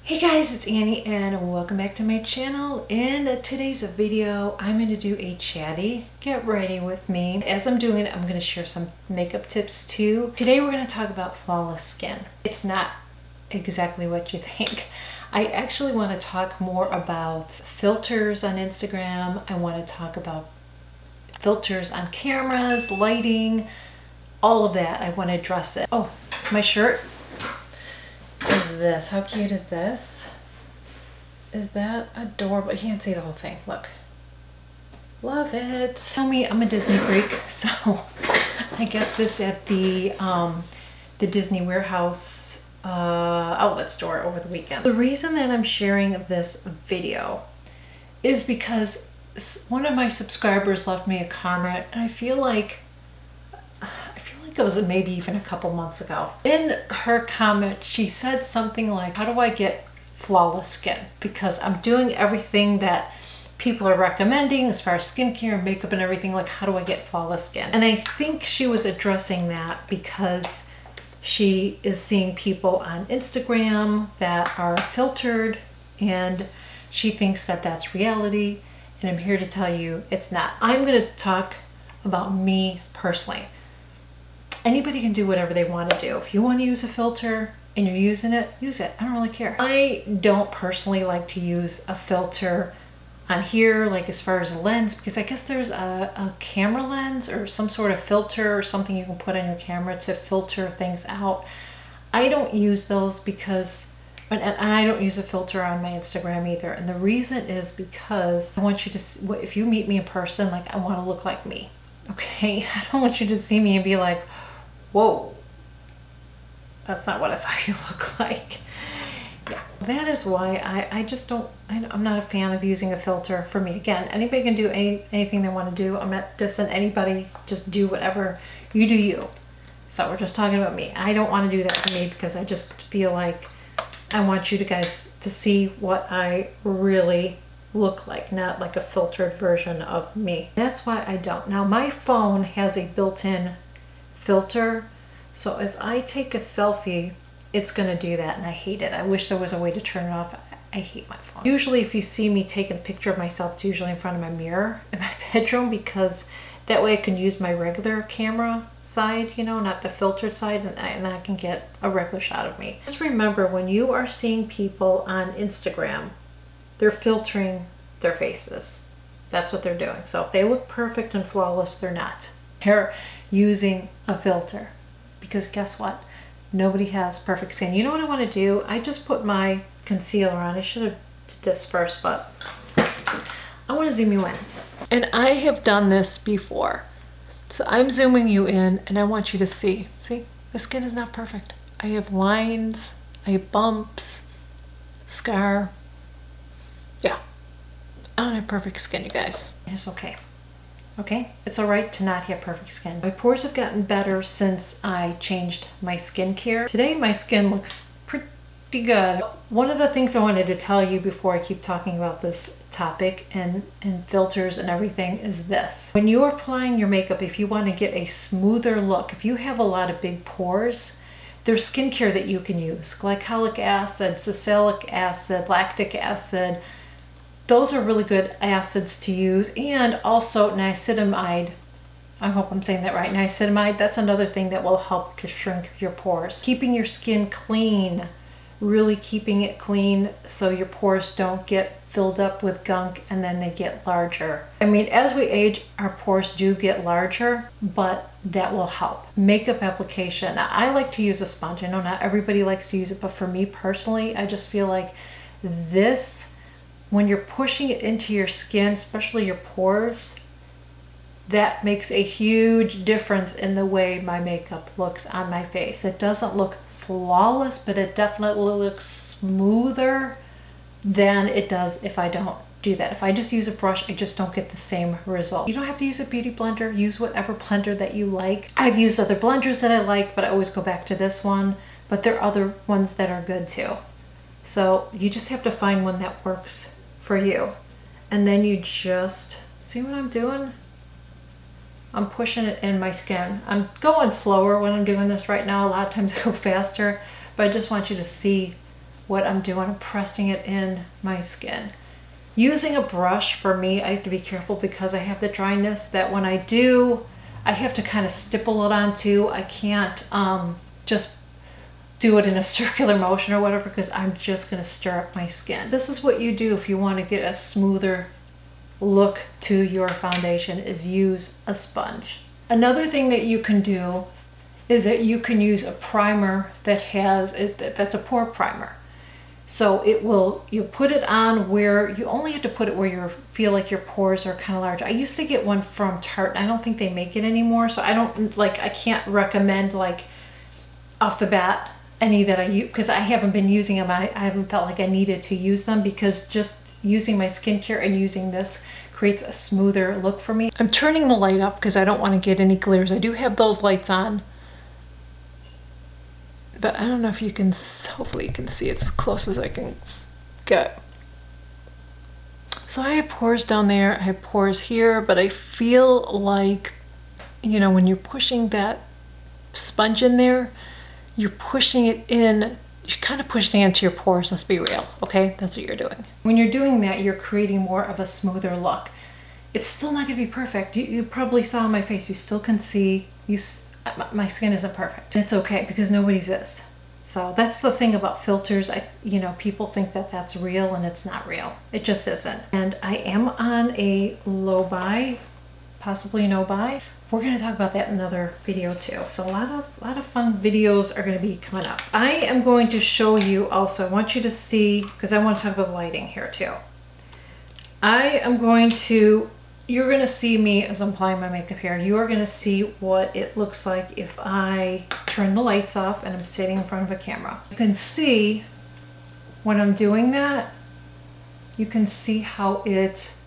Hey guys, it's Annie and welcome back to my channel. In today's video, I'm going to do a chatty. Get ready with me. As I'm doing it, I'm going to share some makeup tips too. Today we're going to talk about flawless skin. It's not exactly what you think. I actually want to talk more about filters on Instagram. I want to talk about filters on cameras, lighting, all of that. I want to address it. Oh, my shirt. Is this? How cute is this? Is that adorable? You can't see the whole thing. Look. Love it. Tell me I'm a Disney freak, so I get this at the Disney Warehouse outlet store over the weekend. The reason that I'm sharing this video is because one of my subscribers left me a comment, and I feel like it was maybe even a couple months ago. In her comment, she said something like, how do I get flawless skin? Because I'm doing everything that people are recommending as far as skincare and makeup and everything. Like, how do I get flawless skin? And I think she was addressing that because she is seeing people on Instagram that are filtered and she thinks that that's reality. And I'm here to tell you it's not. I'm going to talk about me personally. Anybody can do whatever they want to do. If you want to use a filter and you're using it, use it. I don't really care. I don't personally like to use a filter on here, like as far as a lens, because I guess there's a camera lens or some sort of filter or something you can put on your camera to filter things out. I don't use those because, and I don't use a filter on my Instagram either. And the reason is because I want you to, if you meet me in person, like I want to look like me. Okay? I don't want you to see me and be like, whoa, that's not what I thought you looked like. Yeah, that is why I just don't, I'm not a fan of using a filter for me. Again, anybody can do anything they want to do. I'm not dissing anybody, just do whatever. You do you. So we're just talking about me. I don't want to do that for me because I just feel like I want you guys to see what I really look like, not like a filtered version of me. That's why I don't. Now my phone has a built-in filter, so if I take a selfie, it's going to do that, and I hate it. I wish there was a way to turn it off. I hate my phone. Usually if you see me taking a picture of myself, it's usually in front of my mirror in my bedroom, because that way I can use my regular camera side, you know, not the filtered side, and I can get a regular shot of me. Just remember, when you are seeing people on Instagram, they're filtering their faces. That's what they're doing. So if they look perfect and flawless, they're not. They're using a filter, because guess what? Nobody has perfect skin. You know what I want to do? I just put my concealer on. I should have did this first, but I want to zoom you in. And I have done this before. So I'm zooming you in and I want you to see. See, the skin is not perfect. I have lines, I have bumps, scar. Yeah, I don't have perfect skin, you guys. It's okay. Okay, it's all right to not have perfect skin. My pores have gotten better since I changed my skincare. Today my skin looks pretty good. One of the things I wanted to tell you before I keep talking about this topic and filters and everything is this. When you're applying your makeup, if you want to get a smoother look, if you have a lot of big pores, there's skincare that you can use. Glycolic acid, salicylic acid, lactic acid. Those are really good acids to use, and also niacinamide. I hope I'm saying that right. Niacinamide, that's another thing that will help to shrink your pores. Keeping your skin clean, really keeping it clean so your pores don't get filled up with gunk and then they get larger. I mean, as we age, our pores do get larger, but that will help. Makeup application. Now, I like to use a sponge. I know not everybody likes to use it, but for me personally, I just feel like this, when you're pushing it into your skin, especially your pores, that makes a huge difference in the way my makeup looks on my face. It doesn't look flawless, but it definitely looks smoother than it does if I don't do that. If I just use a brush, I just don't get the same result. You don't have to use a beauty blender. Use whatever blender that you like. I've used other blenders that I like, but I always go back to this one. But there are other ones that are good too. So you just have to find one that works for you. And then you just, see what I'm doing? I'm pushing it in my skin. I'm going slower when I'm doing this right now. A lot of times I go faster, but I just want you to see what I'm doing. I'm pressing it in my skin. Using a brush, for me, I have to be careful because I have the dryness that when I do, I have to kind of stipple it onto. I can't just do it in a circular motion or whatever because I'm just going to stir up my skin. This is what you do if you want to get a smoother look to your foundation, is use a sponge. Another thing that you can do is that you can use a primer that has that's a pore primer. So it will, you put it on where you only have to put it where you feel like your pores are kind of large. I used to get one from Tarte. I don't think they make it anymore, so I can't recommend like off the bat any that I use because I haven't been using them. I haven't felt like I needed to use them because just using my skincare and using this creates a smoother look for me. I'm turning the light up because I don't want to get any glares. I do have those lights on, but I don't know if you can, hopefully you can see it as close as I can get. So I have pores down there, I have pores here, but I feel like, you know, when you're pushing that sponge in there, you're pushing it in, you're kind of pushing it into your pores, let's be real, okay? That's what you're doing. When you're doing that, you're creating more of a smoother look. It's still not gonna be perfect. You probably saw on my face, you still can see, my skin isn't perfect. It's okay because nobody's is. So that's the thing about filters. You know, people think that that's real and it's not real. It just isn't. And I am on a low buy, possibly no buy. We're going to talk about that in another video too. So a lot of fun videos are going to be coming up. I am going to show you also, I want you to see, because I want to talk about lighting here too. You're going to see me as I'm applying my makeup here. You are going to see what it looks like if I turn the lights off and I'm sitting in front of a camera. You can see when I'm doing that, you can see how it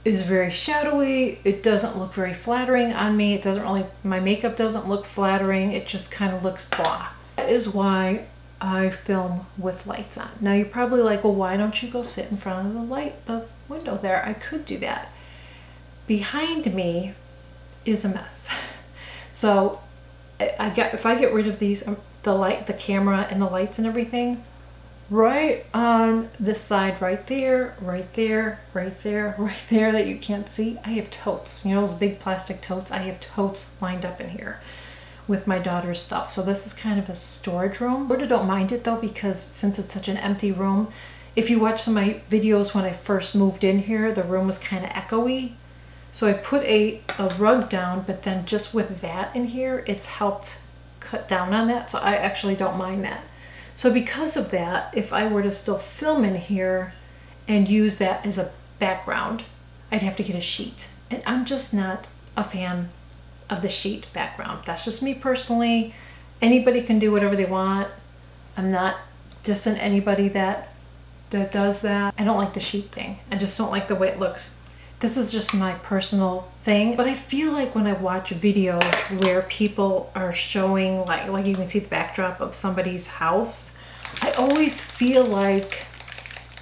is very shadowy. It doesn't look very flattering on me. It doesn't really, my makeup doesn't look flattering. It just kind of looks blah. That is why I film with lights on. Now you're probably like, well, why don't you go sit in front of the window there? I could do that. Behind me is a mess. So if I get rid of these, the camera and the lights and everything, right on this side, right there, right there, right there, right there that you can't see, I have totes. You know those big plastic totes? I have totes lined up in here with my daughter's stuff. So this is kind of a storage room. I sort of don't mind it though, because since it's such an empty room, if you watch some of my videos when I first moved in here, the room was kind of echoey. So I put a rug down, but then just with that in here, it's helped cut down on that. So I actually don't mind that. So because of that, if I were to still film in here and use that as a background, I'd have to get a sheet. And I'm just not a fan of the sheet background. That's just me personally. Anybody can do whatever they want. I'm not dissing anybody that does that. I don't like the sheet thing. I just don't like the way it looks. This is just my personal thing. But I feel like when I watch videos where people are showing, like you can see the backdrop of somebody's house, I always feel like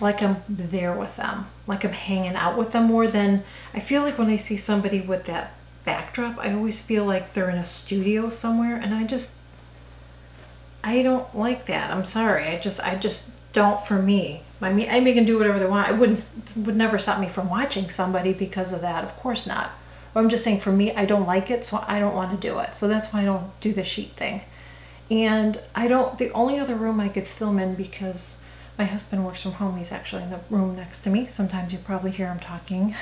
I'm there with them, like I'm hanging out with them more than, I feel like when I see somebody with that backdrop, I always feel like they're in a studio somewhere, and I don't like that. I'm sorry. I just don't, for me. I mean, they can do whatever they want. Would never stop me from watching somebody because of that. Of course not. But I'm just saying, for me, I don't like it, so I don't want to do it. So that's why I don't do the sheet thing. And the only other room I could film in, because my husband works from home, he's actually in the room next to me. Sometimes you probably hear him talking.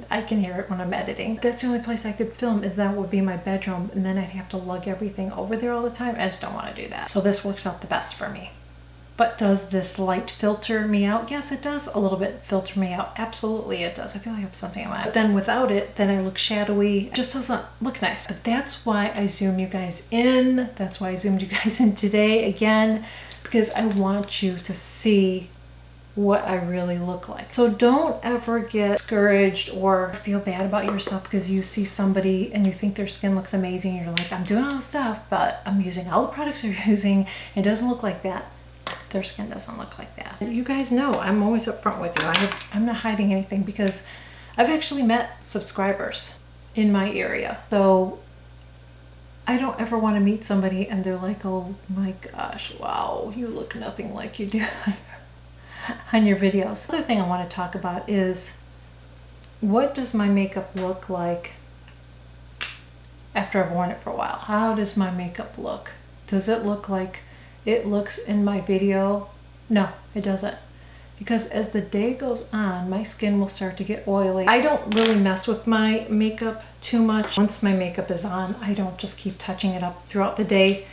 I can hear it when I'm editing. That's the only place I could film, is that would be my bedroom, and then I'd have to lug everything over there all the time. I just don't want to do that. So this works out the best for me. But does this light filter me out? Yes, it does a little bit filter me out. Absolutely it does. I feel like I have something in my eye. But then without it, then I look shadowy. It just doesn't look nice. But that's why I zoom you guys in. That's why I zoomed you guys in today again, because I want you to see what I really look like. So don't ever get discouraged or feel bad about yourself because you see somebody and you think their skin looks amazing. You're like, I'm doing all this stuff, but I'm using all the products they're using. It doesn't look like that. Their skin doesn't look like that. You guys know I'm always upfront with you. I'm not hiding anything, because I've actually met subscribers in my area. So I don't ever want to meet somebody and they're like, oh my gosh, wow, you look nothing like you do on your videos. The other thing I want to talk about is, what does my makeup look like after I've worn it for a while? How does my makeup look? Does it look like it looks in my video? No, it doesn't. Because as the day goes on, my skin will start to get oily. I don't really mess with my makeup too much. Once my makeup is on, I don't just keep touching it up throughout the day.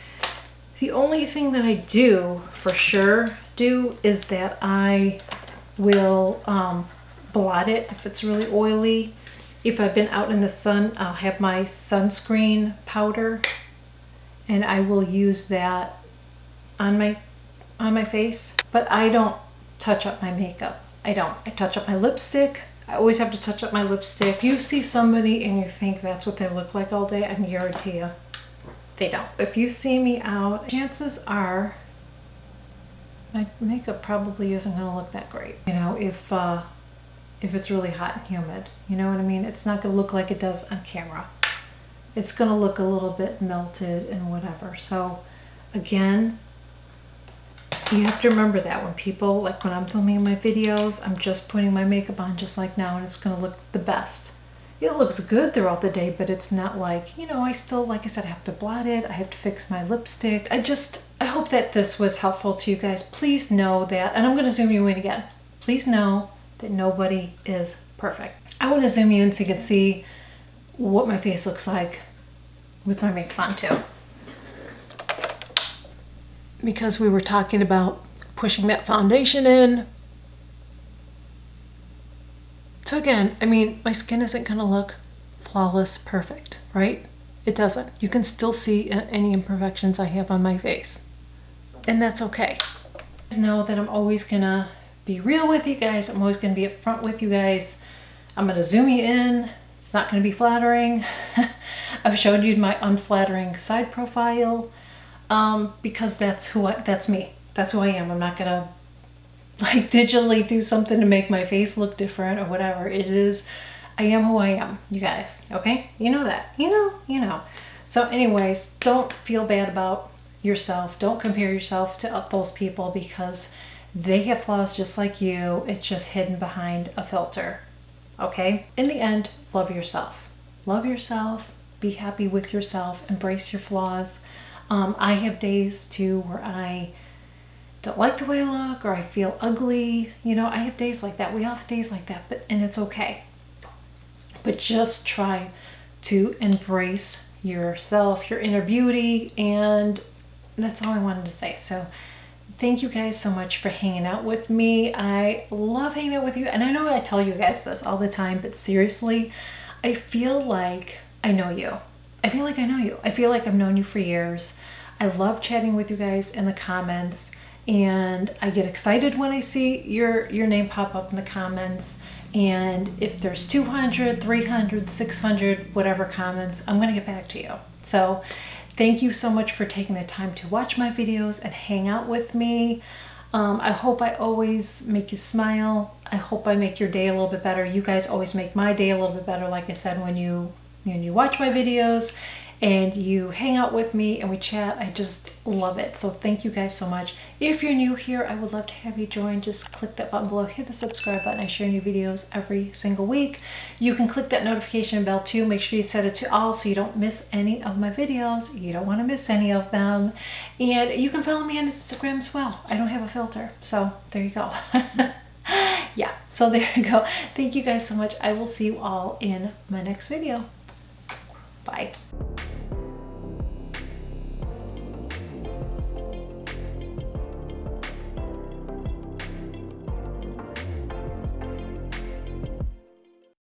The only thing that I do for sure is that I will blot it if it's really oily. If I've been out in the sun, I'll have my sunscreen powder and I will use that on my face. But I don't touch up my makeup. I don't. I touch up my lipstick. I always have to touch up my lipstick. If you see somebody and you think that's what they look like all day, I can guarantee you they don't. If you see me out, chances are my makeup probably isn't going to look that great. You know, if it's really hot and humid, you know what I mean? It's not going to look like it does on camera. It's going to look a little bit melted and whatever. So again, you have to remember that when people, like when I'm filming my videos, I'm just putting my makeup on just like now and it's going to look the best. It looks good throughout the day, but it's not like, you know, I still, like I said, I have to blot it. I have to fix my lipstick. I hope that this was helpful to you guys. Please know that, and I'm going to zoom you in again. Please know that nobody is perfect. I want to zoom you in so you can see what my face looks like with my makeup on too. Because we were talking about pushing that foundation in. So again, I mean, my skin isn't going to look flawless, perfect, right? It doesn't. You can still see any imperfections I have on my face. And that's okay. Just know that I'm always going to be real with you guys. I'm always going to be upfront with you guys. I'm going to zoom you in. It's not going to be flattering. I've showed you my unflattering side profile. Because that's me. That's who I am. I'm not gonna like digitally do something to make my face look different or whatever. It is, I am who I am, you guys. Okay? You know that. You know. So anyways, don't feel bad about yourself. Don't compare yourself to those people because they have flaws just like you. It's just hidden behind a filter. Okay? In the end, love yourself. Love yourself. Be happy with yourself. Embrace your flaws. I have days too where I don't like the way I look or I feel ugly. You know, I have days like that. We all have days like that, and it's okay. But just try to embrace yourself, your inner beauty, and that's all I wanted to say. So thank you guys so much for hanging out with me. I love hanging out with you, and I know I tell you guys this all the time, but seriously, I feel like I know you. I feel like I know you. I feel like I've known you for years. I love chatting with you guys in the comments, and I get excited when I see your name pop up in the comments. And if there's 200, 300, 600, whatever comments, I'm going to get back to you. So thank you so much for taking the time to watch my videos and hang out with me. I hope I always make you smile. I hope I make your day a little bit better. You guys always make my day a little bit better, like I said, when you watch my videos and you hang out with me and we chat. I just love it. So thank you guys so much. If you're new here, I would love to have you join. Just click that button below, hit the subscribe button. I share new videos every single week. You can click that notification bell too. Make sure you set it to all so you don't miss any of my videos. You don't want to miss any of them. And you can follow me on Instagram as well. I don't have a filter, so there you go. Yeah, so there you go. Thank you guys so much. I will see you all in my next video. Bye.